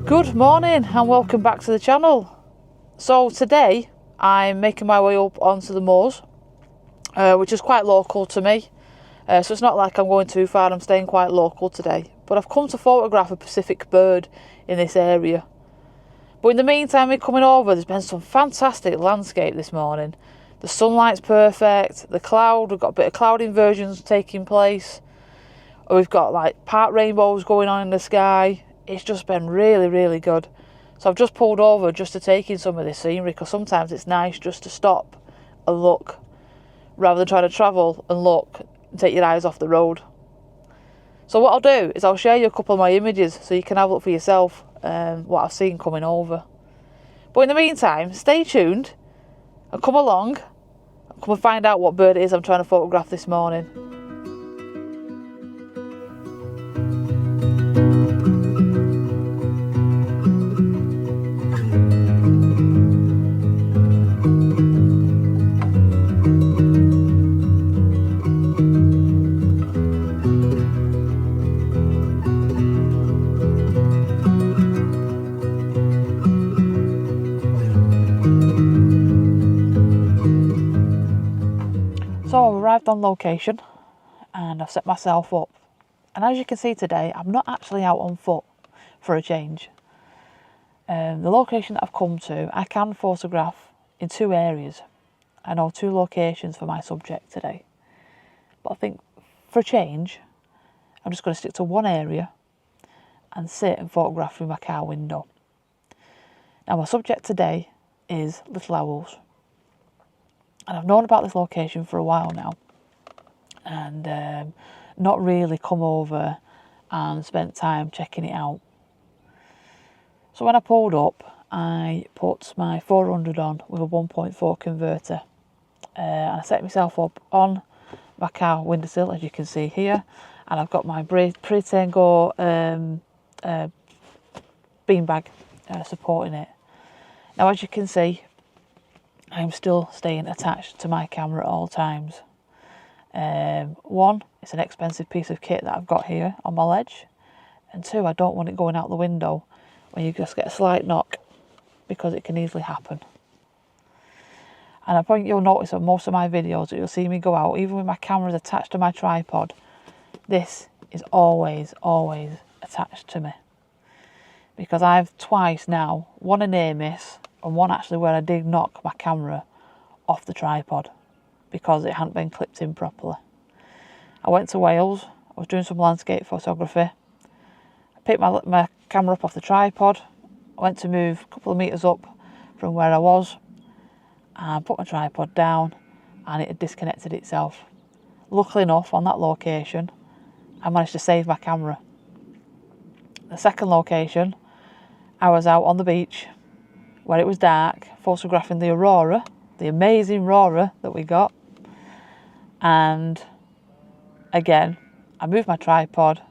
Good morning and welcome back to the channel. So today I'm making my way up onto the moors, which is quite local to me. So it's not like I'm going too far, I'm staying quite local today. But I've come to photograph a Pacific bird in this area. But in the meantime, we're coming over, there's been some fantastic landscape this morning. The sunlight's perfect, the cloud, we've got a bit of cloud inversions taking place. We've got like part rainbows going on in the sky. It's just been really, really good. So I've just pulled over just to take in some of this scenery, because sometimes it's nice just to stop and look, rather than trying to travel and look and take your eyes off the road. So what I'll do is I'll share you a couple of my images so you can have a look for yourself what I've seen coming over. But in the meantime, stay tuned and come along and come and find out what bird it is I'm trying to photograph this morning. So I've arrived on location and I've set myself up, and as you can see today I'm not actually out on foot for a change. The location that I've come to, I can photograph in two areas. I know two locations for my subject today, but I think for a change I'm just going to stick to one area and sit and photograph through my car window. Now my subject today is little owls. And I've known about this location for a while now, and not really come over and spent time checking it out. So when I pulled up, I put my 400 on with a 1.4 converter, and I set myself up on my car windowsill, as you can see here, and I've got my Pratego beanbag supporting it. Now as you can see, I'm still staying attached to my camera at all times. One, it's an expensive piece of kit that I've got here on my ledge, and two, I don't want it going out the window when you just get a slight knock, because it can easily happen. And I think you'll notice on most of my videos that you'll see me go out, even with my cameras attached to my tripod, this is always attached to me. Because I've twice now, one a near miss, and one actually where I did knock my camera off the tripod because it hadn't been clipped in properly. I went to Wales, I was doing some landscape photography. I picked my camera up off the tripod, I went to move a couple of metres up from where I was and put my tripod down, and it had disconnected itself. Luckily enough, on that location, I managed to save my camera. The second location, I was out on the beach where it was dark, photographing the aurora, the amazing aurora that we got. And again, I moved my tripod,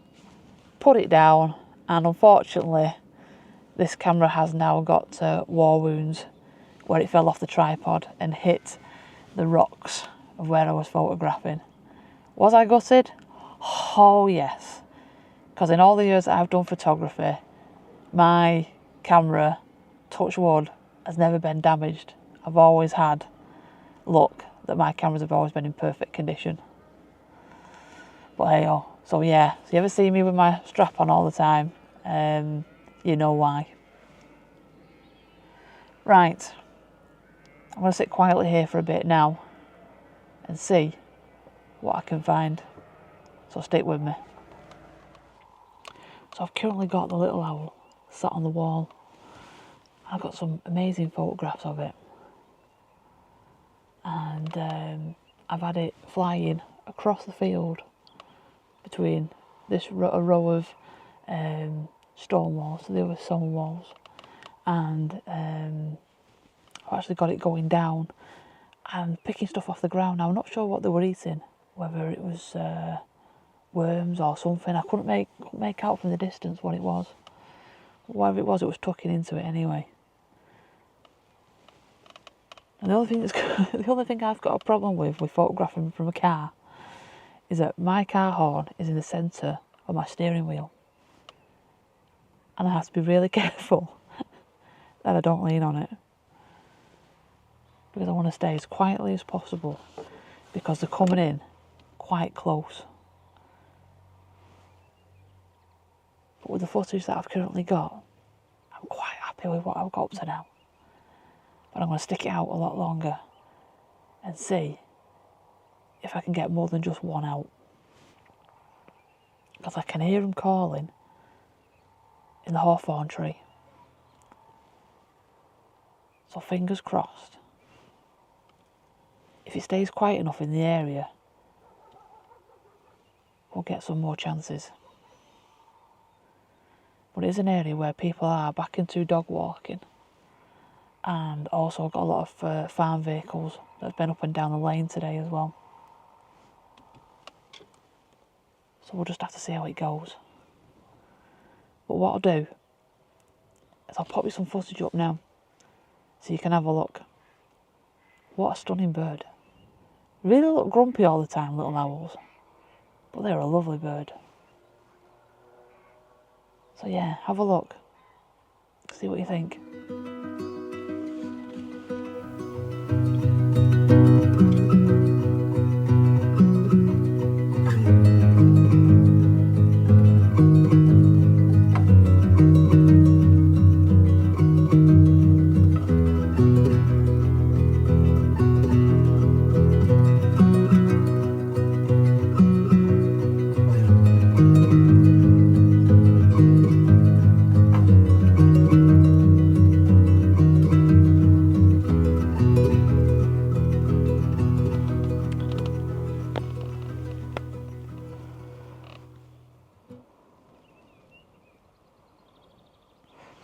put it down, and unfortunately this camera has now got war wounds where it fell off the tripod and hit the rocks of where I was photographing. Was I gutted? Oh yes, because in all the years that I've done photography, my camera, touch wood, has never been damaged. I've always had luck that my cameras have always been in perfect condition. But hey, so yeah, so you ever see me with my strap on all the time, you know why. Right, I'm going to sit quietly here for a bit now and see what I can find, so stick with me. So I've currently got the little owl sat on the wall. I've got some amazing photographs of it, and I've had it flying across the field between this row of stone walls to the other stone walls, and I've actually got it going down and picking stuff off the ground. Now I'm not sure what they were eating, whether it was worms or something. I couldn't make out from the distance what it was. Whatever it was tucking into it anyway. And the other thing I've got a problem with photographing from a car is that my car horn is in the centre of my steering wheel. And I have to be really careful that I don't lean on it. Because I want to stay as quietly as possible, because they're coming in quite close. But with the footage that I've currently got, I'm quite happy with what I've got up to now. But I'm going to stick it out a lot longer and see if I can get more than just one out. Because I can hear them calling in the hawthorn tree. So fingers crossed. If it stays quiet enough in the area, we'll get some more chances. But it is an area where people are back into dog walking, and also got a lot of farm vehicles that have been up and down the lane today as well. So we'll just have to see how it goes. But what I'll do is I'll pop you some footage up now so you can have a look. What a stunning bird. Really look grumpy all the time, little owls, but they're a lovely bird. So yeah, have a look, see what you think.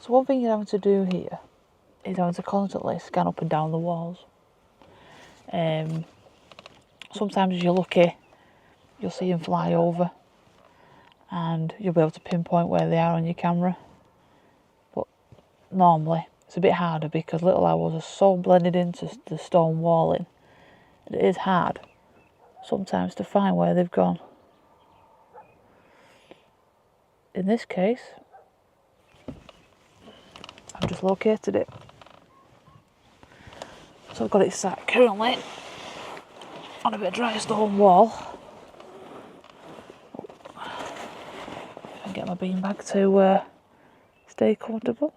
So one thing you're having to do here is having to constantly scan up and down the walls. Sometimes if you're lucky, you'll see them fly over and you'll be able to pinpoint where they are on your camera. But normally it's a bit harder because little owls are so blended into the stone walling that it is hard sometimes to find where they've gone. In this case, I've just located it. So I've got it sat currently on a bit of dry stone wall. And get my beanbag to stay comfortable.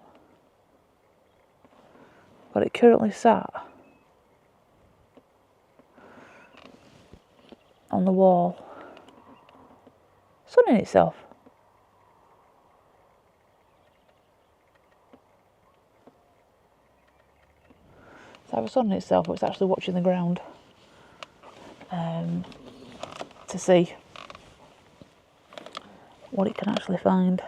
Got it currently sat on the wall, sunning itself. It's either sunning itself or it's actually watching the ground to see what it can actually find.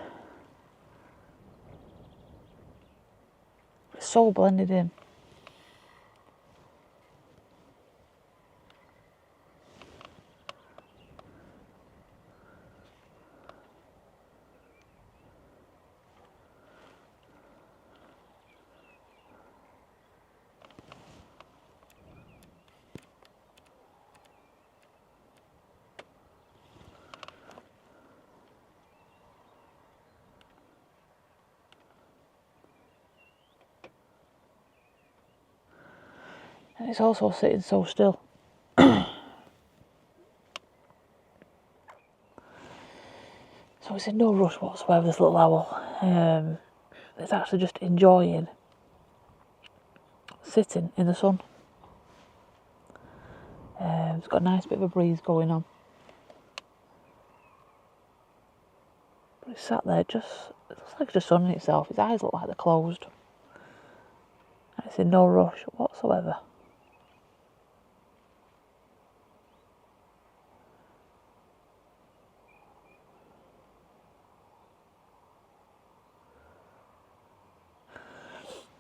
It's so blended in. And it's also sitting so still. So it's in no rush whatsoever, this little owl. It's actually just enjoying sitting in the sun. It's got a nice bit of a breeze going on. But it's sat there it looks like it's just sunning itself. Its eyes look like they're closed. And it's in no rush whatsoever.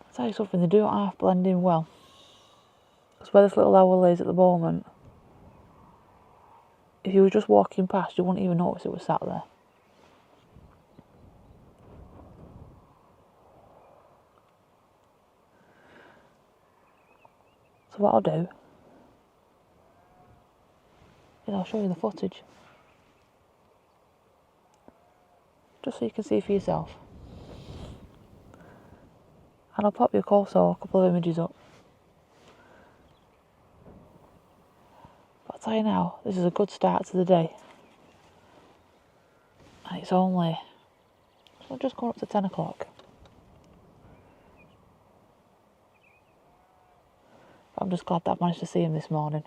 I'll tell you something, they do half blend in well. Because where this little owl is at the moment, if you were just walking past, you wouldn't even notice it was sat there. So what I'll do is I'll show you the footage, just so you can see for yourself. And I'll pop you also a couple of images up. But I'll tell you now, this is a good start to the day. And it's only just coming up to 10 o'clock. I'm just glad that I managed to see him this morning.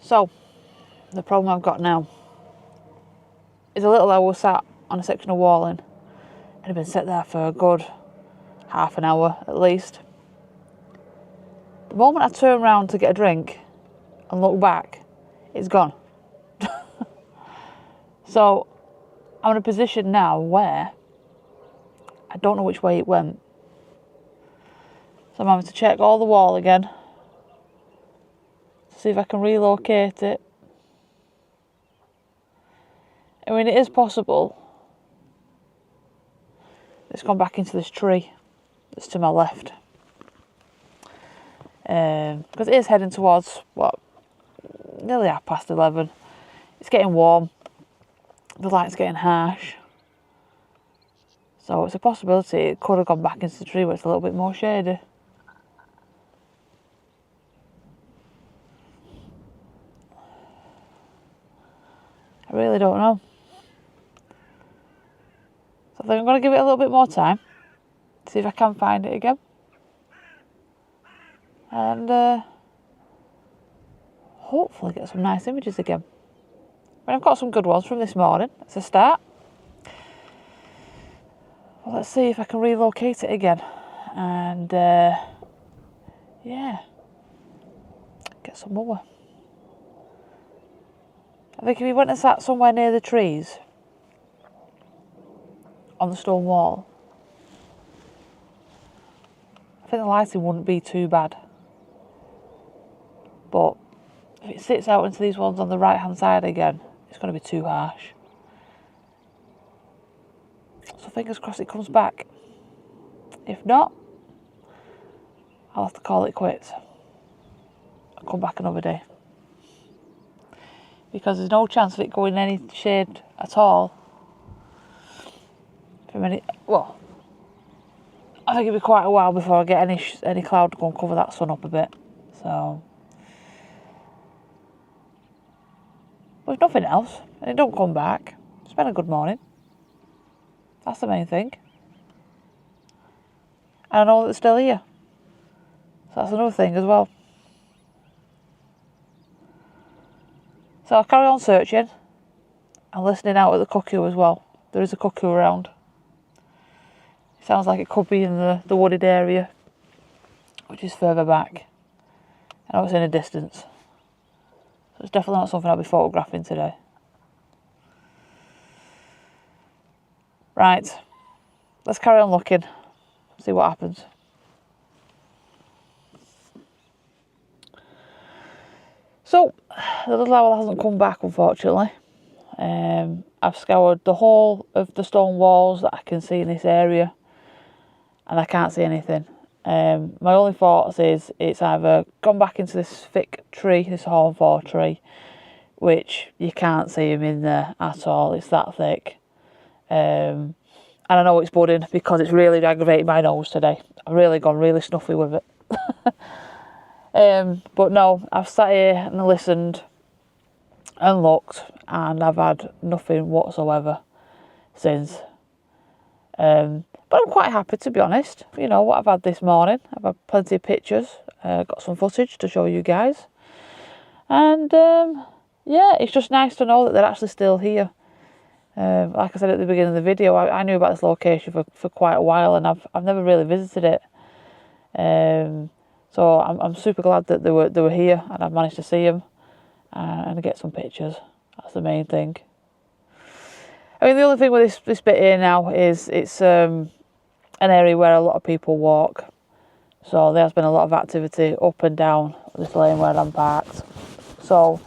So, the problem I've got now is a little I was sat on a section of walling and had been set there for a good half an hour at least. The moment I turn around to get a drink and look back, it's gone. So, I'm in a position now where I don't know which way it went. So I'm having to check all the wall again to see if I can relocate it. I mean, it is possible it's gone back into this tree that's to my left. Because it is heading towards, what, nearly 11:30. It's getting warm. The light's getting harsh. So it's a possibility it could have gone back into the tree where it's a little bit more shady. I really don't know. So I think I'm going to give it a little bit more time. See if I can find it again. And hopefully get some nice images again. I mean, I've got some good ones from this morning. That's a start. Well, let's see if I can relocate it again. And yeah, get some more. I think if we went and sat somewhere near the trees on the stone wall, I think the lighting wouldn't be too bad. But if it sits out into these ones on the right hand side again, it's going to be too harsh. So fingers crossed it comes back. If not, I'll have to call it quits and come back another day. Because there's no chance of it going any shade at all. Well, I think it'll be quite a while before I get any cloud to go and cover that sun up a bit. So, but if nothing else, and it don't come back, it's been a good morning. That's the main thing. And I know that it's still here. So that's another thing as well. So I'll carry on searching and listening out at the cuckoo as well. There is a cuckoo around. It sounds like it could be in the wooded area, which is further back. I know it's in a distance. So it's definitely not something I'll be photographing today. Right. let's carry on looking, see what happens. So, the little owl hasn't come back, unfortunately. I've scoured the whole of the stone walls that I can see in this area, and I can't see anything. My only thoughts is it's either gone back into this thick tree, this hornflower tree, which you can't see him in there at all. It's that thick. And I know it's budding because it's really aggravated my nose today. I've really gone really snuffy with it. But no, I've sat here and listened and looked, and I've had nothing whatsoever since. But I'm quite happy, to be honest. You know what I've had this morning. I've had plenty of pictures, got some footage to show you guys, and yeah, it's just nice to know that they're actually still here. Like I said at the beginning of the video, I knew about this location for quite a while, and I've never really visited it. So I'm super glad that they were here, and I've managed to see them and get some pictures. That's the main thing. I mean, the only thing with this bit here now is it's an area where a lot of people walk. So there's been a lot of activity up and down this lane where I'm parked. So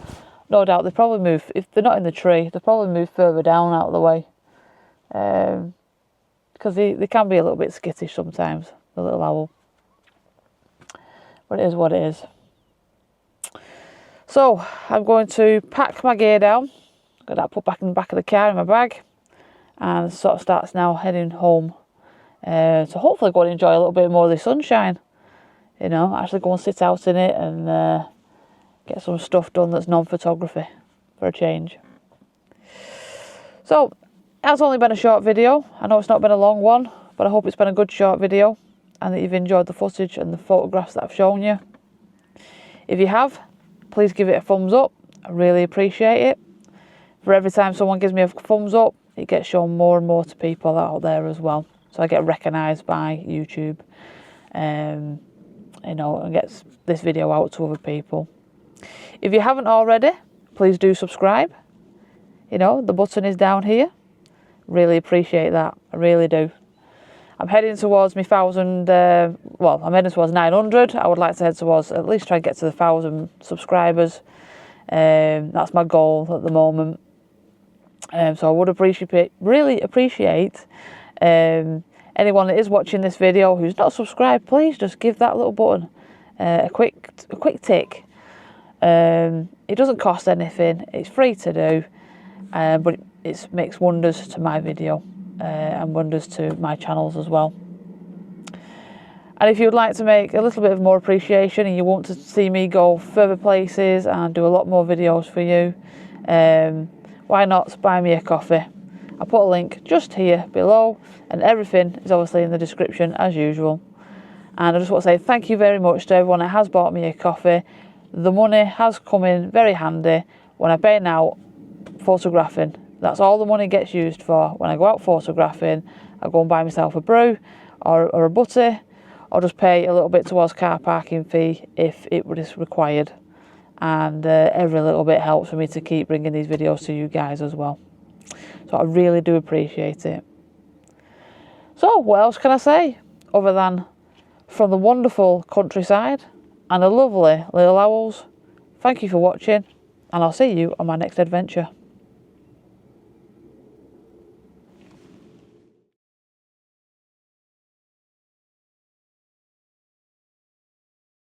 no doubt they probably move, if they're not in the tree, they probably move further down out of the way. Because they can be a little bit skittish sometimes, the little owl. But it is what it is. So I'm going to pack my gear down, got that put back in the back of the car in my bag, and sort of starts now heading home. So hopefully go and enjoy a little bit more of the sunshine. You know, actually go and sit out in it and get some stuff done that's non-photography for a change. So, it has only been a short video. I know it's not been a long one, but I hope it's been a good short video and that you've enjoyed the footage and the photographs that I've shown you. If you have, please give it a thumbs up. I really appreciate it. For every time someone gives me a thumbs up, it gets shown more and more to people out there as well. So I get recognised by YouTube, you know, and gets this video out to other people. If you haven't already, please do subscribe. You know, the button is down here. Really appreciate that. I really do. I'm heading towards my 1,000, well, I'm heading towards 900. I would like to head towards, at least try and get to the 1,000 subscribers. That's my goal at the moment. So I would really appreciate anyone that is watching this video who's not subscribed, please just give that little button a quick tick. It doesn't cost anything, it's free to do, but it makes wonders to my video and wonders to my channels as well. And if you'd like to make a little bit of more appreciation and you want to see me go further places and do a lot more videos for you, why not buy me a coffee? I'll put a link just here below, and everything is obviously in the description as usual. And I just want to say thank you very much to everyone that has bought me a coffee. The money has come in very handy when I've been out photographing. That's all the money gets used for. When I go out photographing, I go and buy myself a brew or a butty, or just pay a little bit towards car parking fee if it was required. And every little bit helps for me to keep bringing these videos to you guys as well. So I really do appreciate it. So what else can I say other than from the wonderful countryside and the lovely little owls, thank you for watching, and I'll see you on my next adventure.